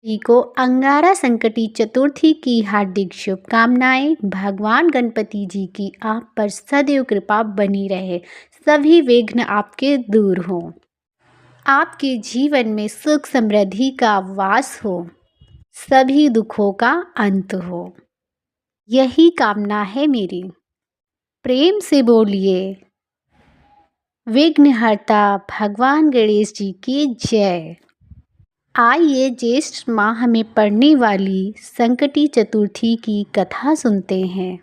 सभी को अंगारा संकटी चतुर्थी की हार्दिक शुभकामनाएं। भगवान गणपति जी की आप पर सदैव कृपा बनी रहे, सभी विघ्न आपके दूर हों, आपके जीवन में सुख समृद्धि का वास हो, सभी दुखों का अंत हो, यही कामना है मेरी। प्रेम से बोलिए विघ्नहर्ता भगवान गणेश जी की जय। आइए ज्येष्ठ माह में पड़ने वाली संकटी चतुर्थी की कथा सुनते हैं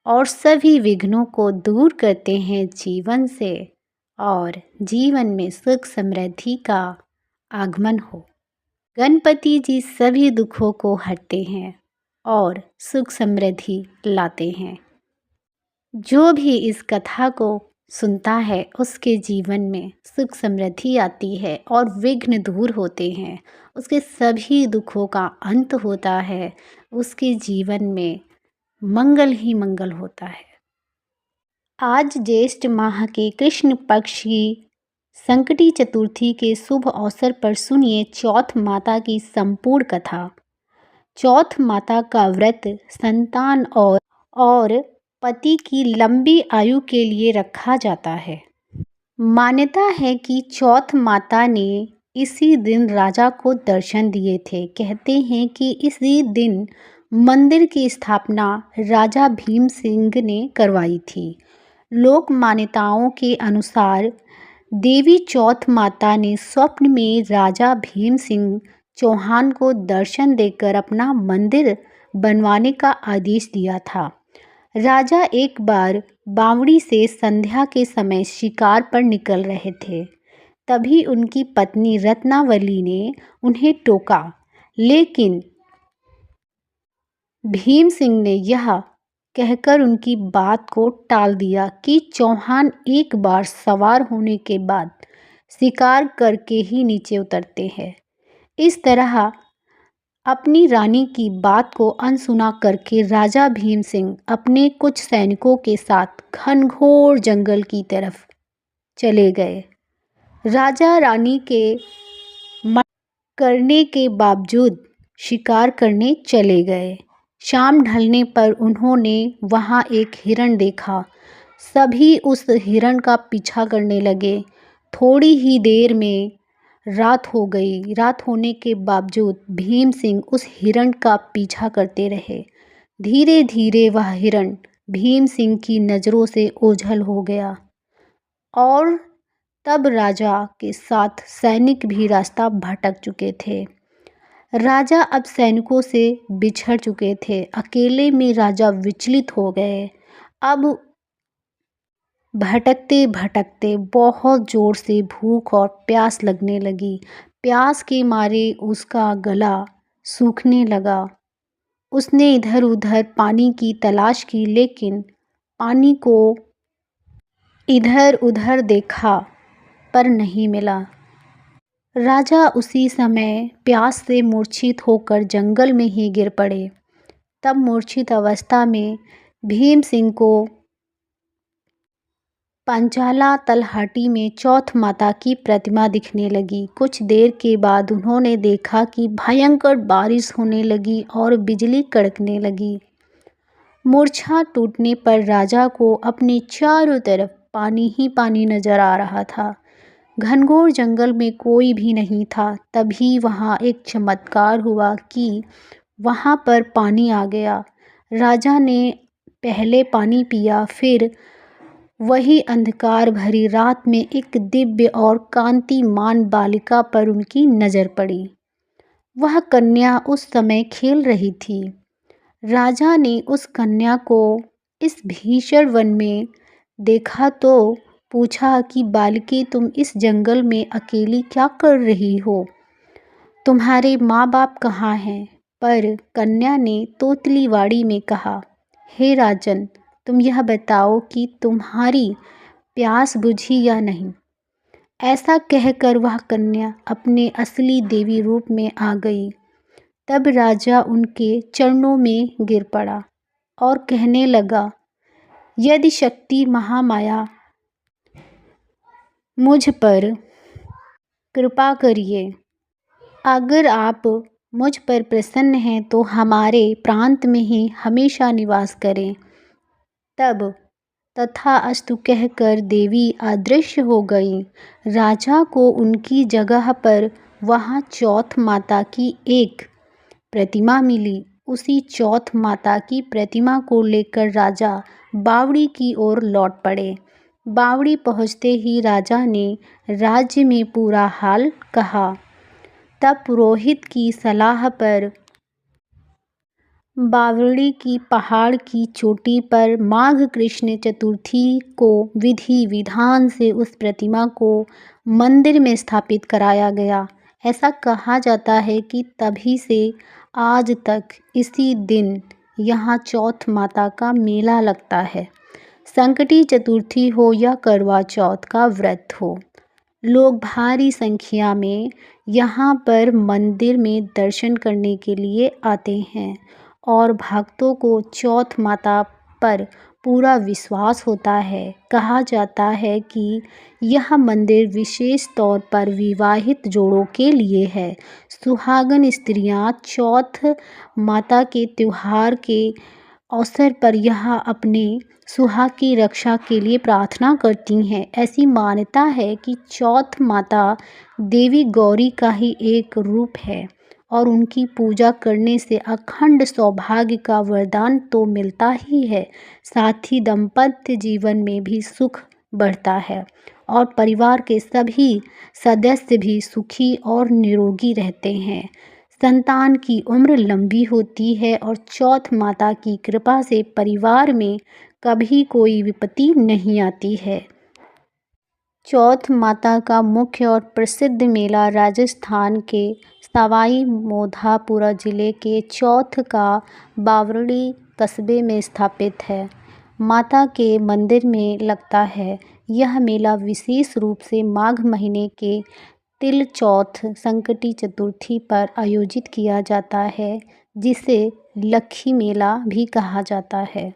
और सभी विघ्नों को दूर करते हैं जीवन से और जीवन में सुख समृद्धि का आगमन हो। गणपति जी सभी दुखों को हरते हैं और सुख समृद्धि लाते हैं। जो भी इस कथा को सुनता है उसके जीवन में सुख समृद्धि आती है और विघ्न दूर होते हैं, उसके सभी दुखों का अंत होता है, उसके जीवन में मंगल ही मंगल होता है। आज ज्येष्ठ माह के कृष्ण पक्ष की संकटी चतुर्थी के शुभ अवसर पर सुनिए चौथ माता की संपूर्ण कथा। चौथ माता का व्रत संतान और पति की लंबी आयु के लिए रखा जाता है। मान्यता है कि चौथ माता ने इसी दिन राजा को दर्शन दिए थे। कहते हैं कि इसी दिन मंदिर की स्थापना राजा भीम सिंह ने करवाई थी। लोक मान्यताओं के अनुसार देवी चौथ माता ने स्वप्न में राजा भीम सिंह चौहान को दर्शन देकर अपना मंदिर बनवाने का आदेश दिया था। राजा एक बार बावड़ी से संध्या के समय शिकार पर निकल रहे थे, तभी उनकी पत्नी रत्नावली ने उन्हें टोका, लेकिन भीम सिंह ने यह कहकर उनकी बात को टाल दिया कि चौहान एक बार सवार होने के बाद शिकार करके ही नीचे उतरते हैं। इस तरह अपनी रानी की बात को अनसुना करके राजा भीम सिंह अपने कुछ सैनिकों के साथ घनघोर जंगल की तरफ चले गए। राजा रानी के मना करने के बावजूद शिकार करने चले गए। शाम ढलने पर उन्होंने वहां एक हिरण देखा। सभी उस हिरण का पीछा करने लगे। थोड़ी ही देर में रात हो गई। रात होने के बावजूद भीम सिंह उस हिरण का पीछा करते रहे। धीरे धीरे वह हिरण भीम सिंह की नज़रों से ओझल हो गया और तब राजा के साथ सैनिक भी रास्ता भटक चुके थे। राजा अब सैनिकों से बिछड़ चुके थे। अकेले में राजा विचलित हो गए। अब भटकते भटकते बहुत ज़ोर से भूख और प्यास लगने लगी। प्यास के मारे उसका गला सूखने लगा। उसने इधर उधर पानी की तलाश की, लेकिन पानी को इधर उधर देखा पर नहीं मिला। राजा उसी समय प्यास से मूर्छित होकर जंगल में ही गिर पड़े। तब मूर्छित अवस्था में भीम सिंह को पंचाला तलहटी में चौथ माता की प्रतिमा दिखने लगी। कुछ देर के बाद उन्होंने देखा कि भयंकर बारिश होने लगी और बिजली कड़कने लगी। मूर्छा टूटने पर राजा को अपने चारों तरफ पानी ही पानी नजर आ रहा था। घनघोर जंगल में कोई भी नहीं था। तभी वहाँ एक चमत्कार हुआ कि वहाँ पर पानी आ गया। राजा ने पहले पानी पिया, फिर वही अंधकार भरी रात में एक दिव्य और कांतिमान बालिका पर उनकी नज़र पड़ी। वह कन्या उस समय खेल रही थी। राजा ने उस कन्या को इस भीषण वन में देखा तो पूछा कि बालिके, तुम इस जंगल में अकेली क्या कर रही हो? तुम्हारे माँ बाप कहाँ हैं? पर कन्या ने तोतली वाणी में कहा, हे राजन, तुम यह बताओ कि तुम्हारी प्यास बुझी या नहीं। ऐसा कहकर वह कन्या अपने असली देवी रूप में आ गई। तब राजा उनके चरणों में गिर पड़ा और कहने लगा, यदि शक्ति महामाया मुझ पर कृपा करिए। अगर आप मुझ पर प्रसन्न हैं तो हमारे प्रांत में ही हमेशा निवास करें। तब तथास्तु कहकर देवी अदृश्य हो गईं। राजा को उनकी जगह पर वहाँ चौथ माता की एक प्रतिमा मिली। उसी चौथ माता की प्रतिमा को लेकर राजा बावड़ी की ओर लौट पड़े। बावड़ी पहुँचते ही राजा ने राज्य में पूरा हाल कहा। तब पुरोहित की सलाह पर बावड़ी की पहाड़ की चोटी पर माघ कृष्ण चतुर्थी को विधि विधान से उस प्रतिमा को मंदिर में स्थापित कराया गया। ऐसा कहा जाता है कि तभी से आज तक इसी दिन यहाँ चौथ माता का मेला लगता है। संकटी चतुर्थी हो या करवा चौथ का व्रत हो, लोग भारी संख्या में यहाँ पर मंदिर में दर्शन करने के लिए आते हैं और भक्तों को चौथ माता पर पूरा विश्वास होता है। कहा जाता है कि यह मंदिर विशेष तौर पर विवाहित जोड़ों के लिए है। सुहागन स्त्रियां चौथ माता के त्योहार के अवसर पर यह अपने सुहाग की रक्षा के लिए प्रार्थना करती हैं। ऐसी मान्यता है कि चौथ माता देवी गौरी का ही एक रूप है और उनकी पूजा करने से अखंड सौभाग्य का वरदान तो मिलता ही है, साथ ही दाम्पत्य जीवन में भी सुख बढ़ता है और परिवार के सभी सदस्य भी सुखी और निरोगी रहते हैं। संतान की उम्र लंबी होती है और चौथ माता की कृपा से परिवार में कभी कोई विपत्ति नहीं आती है। चौथ माता का मुख्य और प्रसिद्ध मेला राजस्थान के सवाई माधोपुर जिले के चौथ का बावड़ी कस्बे में स्थापित है। माता के मंदिर में लगता है। यह मेला विशेष रूप से माघ महीने के तिल चौथ संकटी चतुर्थी पर आयोजित किया जाता है, जिसे लक्खी मेला भी कहा जाता है।